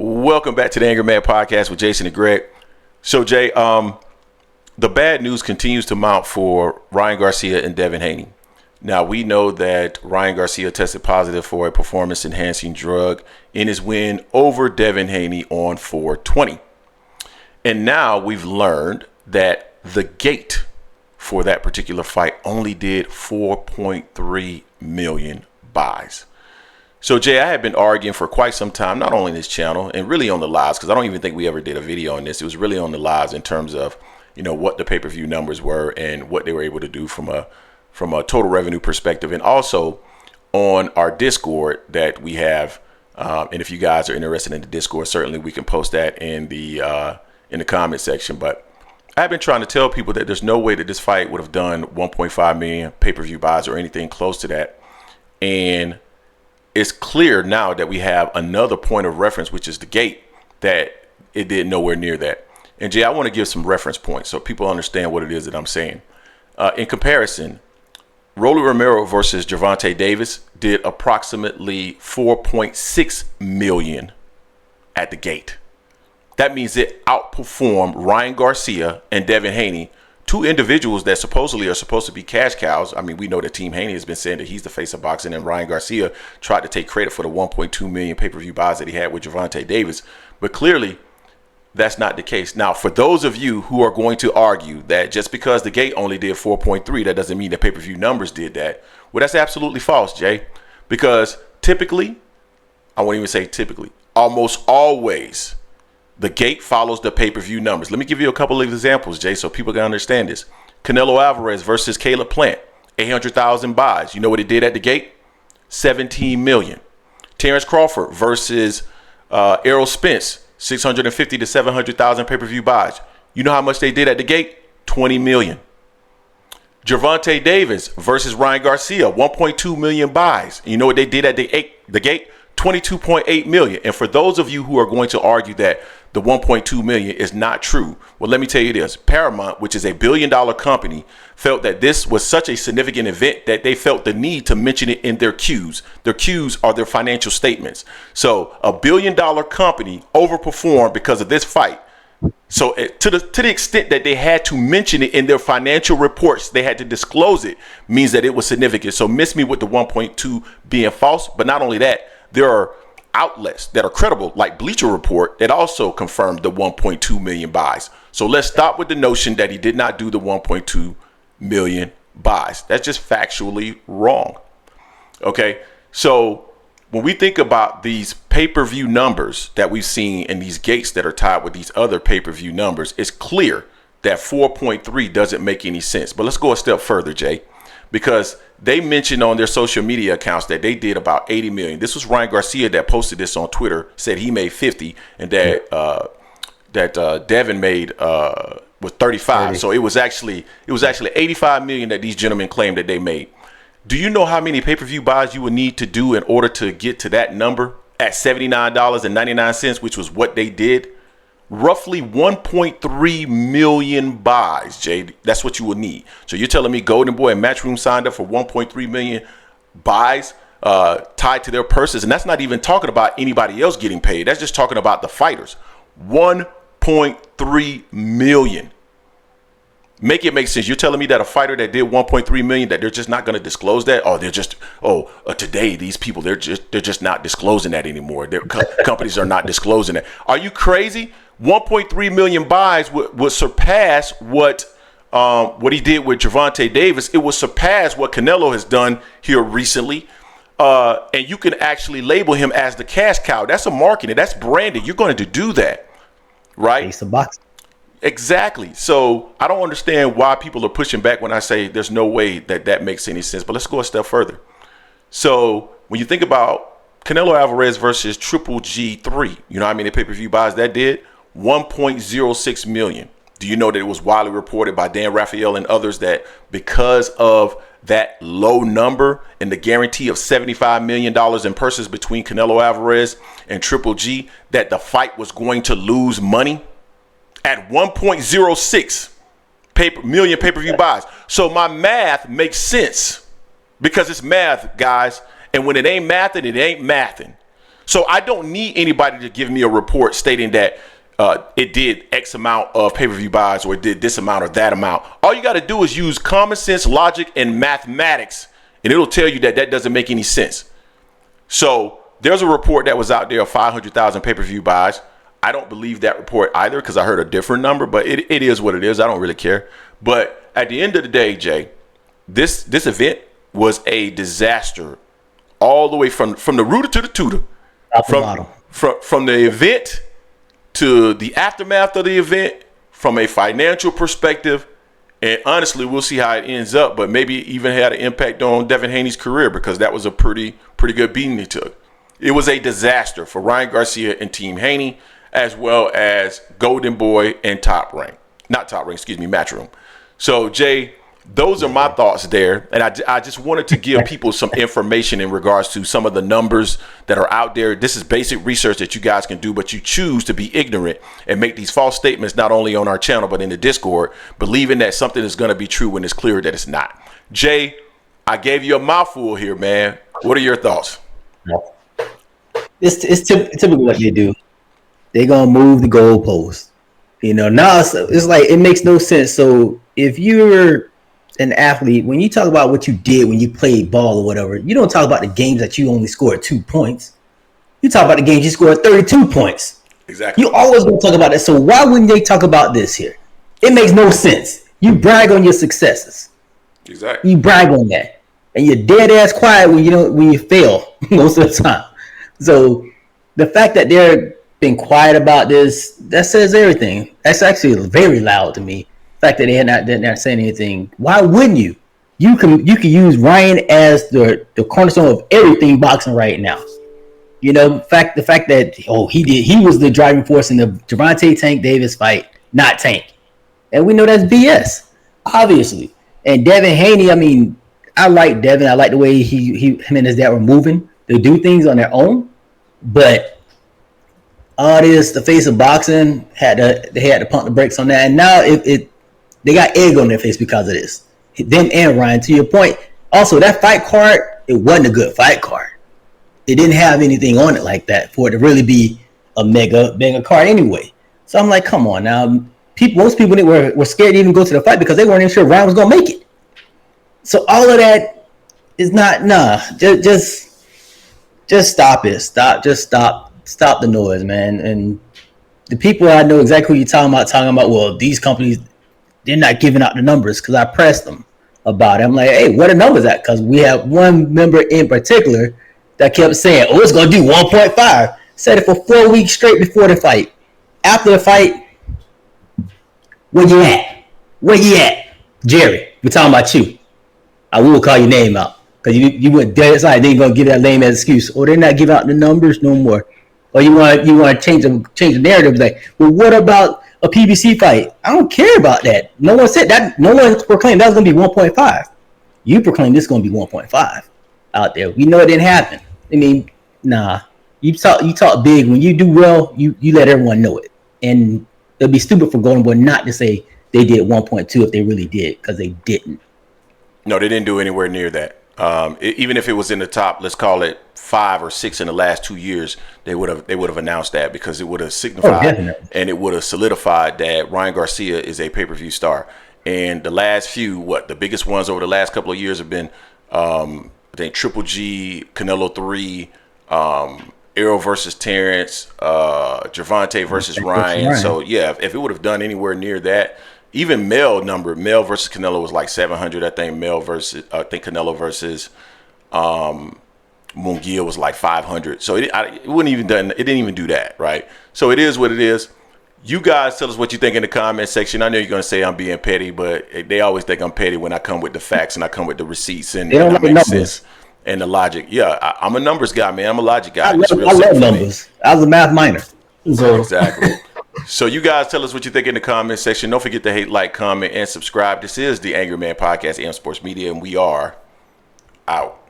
Welcome back to the Anger Man Podcast with Jason and Greg. So, Jay, the bad news continues to mount for Ryan Garcia and Devin Haney. Now, we know that Ryan Garcia tested positive for a performance-enhancing drug in his win over Devin Haney on 420. And now we've learned that the gate for that particular fight only did 4.3 million buys. So, Jay, I have been arguing for quite some time, not only in this channel and really on the lives, because I don't even think we ever did a video on this. It was really on the lives in terms of, what the pay-per-view numbers were and what they were able to do from a total revenue perspective, and also on our Discord that we have. And if you guys are interested in the Discord, certainly we can post that in the comment section. But I've been trying to tell people that there's no way that this fight would have done 1.5 million pay-per-view buys or anything close to that. And it's clear now that we have another point of reference, which is the gate, that it did nowhere near that. And Jay, I want to give some reference points so people understand what it is that I'm saying. In comparison, Rolly Romero versus Gervonta Davis did approximately 4.6 million at the gate. That means it outperformed Ryan Garcia and Devin Haney, two individuals that supposedly are supposed to be cash cows. I mean, we know that Team Haney has been saying that he's the face of boxing, and Ryan Garcia tried to take credit for the 1.2 million pay-per-view buys that he had with Gervonta Davis. But clearly, that's not the case. Now, for those of you who are going to argue that just because the gate only did 4.3, that doesn't mean the pay-per-view numbers did that. Well, that's absolutely false, Jay. Because typically, I won't even say typically, almost always, the gate follows the pay-per-view numbers. Let me give you a couple of examples, Jay, so people can understand this. Canelo Alvarez versus Caleb Plant, 800,000 buys. You know what it did at the gate? 17 million. Terrence Crawford versus Errol Spence, 650 to 700,000 pay-per-view buys. You know how much they did at the gate? 20 million. Gervonta Davis versus Ryan Garcia, 1.2 million buys. And you know what they did at the gate? 22.8 million. And for those of you who are going to argue that the 1.2 million is not true, well, let me tell you this. Paramount, which is a billion-dollar company, felt that this was such a significant event that they felt the need to mention it in their Qs. Their Qs are their financial statements. So a billion-dollar company overperformed because of this fight. So to the extent that they had to mention it in their financial reports, they had to disclose it, means that it was significant. So miss me with the 1.2 being false. But not only that, there are outlets that are credible, like Bleacher Report, that also confirmed the 1.2 million buys. So let's stop with the notion that he did not do the 1.2 million buys. That's just factually wrong. Okay, so when we think about these pay-per-view numbers that we've seen and these gates that are tied with these other pay-per-view numbers, it's clear that 4.3 doesn't make any sense. But let's go a step further, Jay, because they mentioned on their social media accounts that they did about 80 million. This was Ryan Garcia that posted this on Twitter, said he made 50 and that Devin made was 35. 30. So it was actually 85 million that these gentlemen claimed that they made. Do you know how many pay-per-view buys you would need to do in order to get to that number at $79.99, which was what they did? Roughly 1.3 million buys, Jay. That's what you would need. So you're telling me Golden Boy and Matchroom signed up for 1.3 million buys tied to their purses? And that's not even talking about anybody else getting paid. That's just talking about the fighters. 1.3 million. Make it make sense. You're telling me that a fighter that did 1.3 million, that they're just not going to disclose that? Oh, they're just, today these people, they're just not disclosing that anymore. Their companies are not disclosing that. Are you crazy? 1.3 million buys would surpass what he did with Gervonta Davis. It would surpass what Canelo has done here recently. And you can actually label him as the cash cow. That's a marketing. That's branding. You're going to do that, right? Face of boxing. Exactly. So I don't understand why people are pushing back when I say there's no way that makes any sense. But let's go a step further. So when you think about Canelo Alvarez versus Triple G3, you know how many pay-per-view buys that did? 1.06 million. Do you know that it was widely reported by Dan Raphael and others that because of that low number and the guarantee of $75 million in purses between Canelo Alvarez and Triple G, that the fight was going to lose money? At 1.06 million pay-per-view buys. So my math makes sense because it's math, guys. And when it ain't mathing, it ain't mathing. So I don't need anybody to give me a report stating that it did X amount of pay-per-view buys or it did this amount or that amount. All you got to do is use common sense, logic, and mathematics, and it'll tell you that that doesn't make any sense. So there's a report that was out there of 500,000 pay-per-view buys. I don't believe that report either because I heard a different number, but it is what it is. I don't really care. But at the end of the day, Jay, this event was a disaster all the way from the rooter to the tutor. From the event to the aftermath of the event, from a financial perspective, and honestly, we'll see how it ends up, but maybe it even had an impact on Devin Haney's career because that was a pretty good beating he took. It was a disaster for Ryan Garcia and Team Haney, as well as Golden Boy and Matchroom. So, Jay, those are my thoughts there. And I just wanted to give people some information in regards to some of the numbers that are out there. This is basic research that you guys can do, but you choose to be ignorant and make these false statements not only on our channel, but in the Discord, believing that something is going to be true when it's clear that it's not. Jay, I gave you a mouthful here, man. What are your thoughts? It's typical what they do. They're going to move the goalpost. Now it's like it makes no sense. So if you're an athlete, when you talk about what you did when you played ball or whatever, you don't talk about the games that you only scored 2 points. You talk about the games you scored 32 points. Exactly. You always going to talk about that. So why wouldn't they talk about this here? It makes no sense. You brag on your successes. Exactly. You brag on that. And you're dead ass quiet when you fail most of the time. So the fact that they're been quiet about this, that says everything. That's actually very loud to me. The fact that they're not saying anything. Why wouldn't you? You can use Ryan as the cornerstone of everything boxing right now. The fact that he was the driving force in the Gervonta Tank Davis fight, not Tank. And we know that's BS, obviously. And Devin Haney, I mean, I like Devin. I like the way him and his dad were moving. They do things on their own, but all this, the face of boxing, they had to pump the brakes on that, and now they got egg on their face because of this. Them and Ryan, to your point. Also, that fight card, it wasn't a good fight card. It didn't have anything on it like that for it to really be a mega card anyway. So I'm like, come on now. Most people were scared to even go to the fight because they weren't even sure Ryan was gonna make it. So all of that is not just stop it. Stop the noise, man. And the people I know exactly who you're talking about, well, these companies, they're not giving out the numbers because I pressed them about it. I'm like, hey, what are numbers at? Because we have one member in particular that kept saying, oh, it's going to do 1.5. Said it for 4 weeks straight before the fight. After the fight, where you at? Where you at? Jerry, we're talking about you. I will call your name out because you went dead aside. Then you're going to give that lame as excuse. Or they're not giving out the numbers no more. Or you want to change the narrative, like, well, what about a PBC fight? I don't care about that. No one said that. No one proclaimed that was going to be 1.5. You proclaimed this is going to be 1.5 out there. We know it didn't happen. I mean, nah. You talk big. When you do well, you let everyone know it. And it'd be stupid for Golden Boy not to say they did 1.2 if they really did, because they didn't. No, they didn't do anywhere near that. Even if it was in the top, let's call it 5 or 6 in the last 2 years, they would have announced that because it would have signified and it would have solidified that Ryan Garcia is a pay-per-view star. And the last few, the biggest ones over the last couple of years have been, I think Triple G, Canelo 3, Errol versus Terrence, Gervonta versus Ryan. So yeah, if it would have done anywhere near that, even Mel versus Canelo was like 700. I think Canelo versus Munguia was like 500. So it didn't even do that, right? So it is what it is. You guys tell us what you think in the comment section. I know you're gonna say I'm being petty, but they always think I'm petty when I come with the facts and I come with the receipts and I make sense and the logic. Yeah, I'm a numbers guy, man. I'm a logic guy. I love numbers. I was a math minor. So. Exactly. So you guys tell us what you think in the comment section. Don't forget to hate, like, comment, and subscribe. This is the Angry Man Podcast, AM Sports Media, and we are out.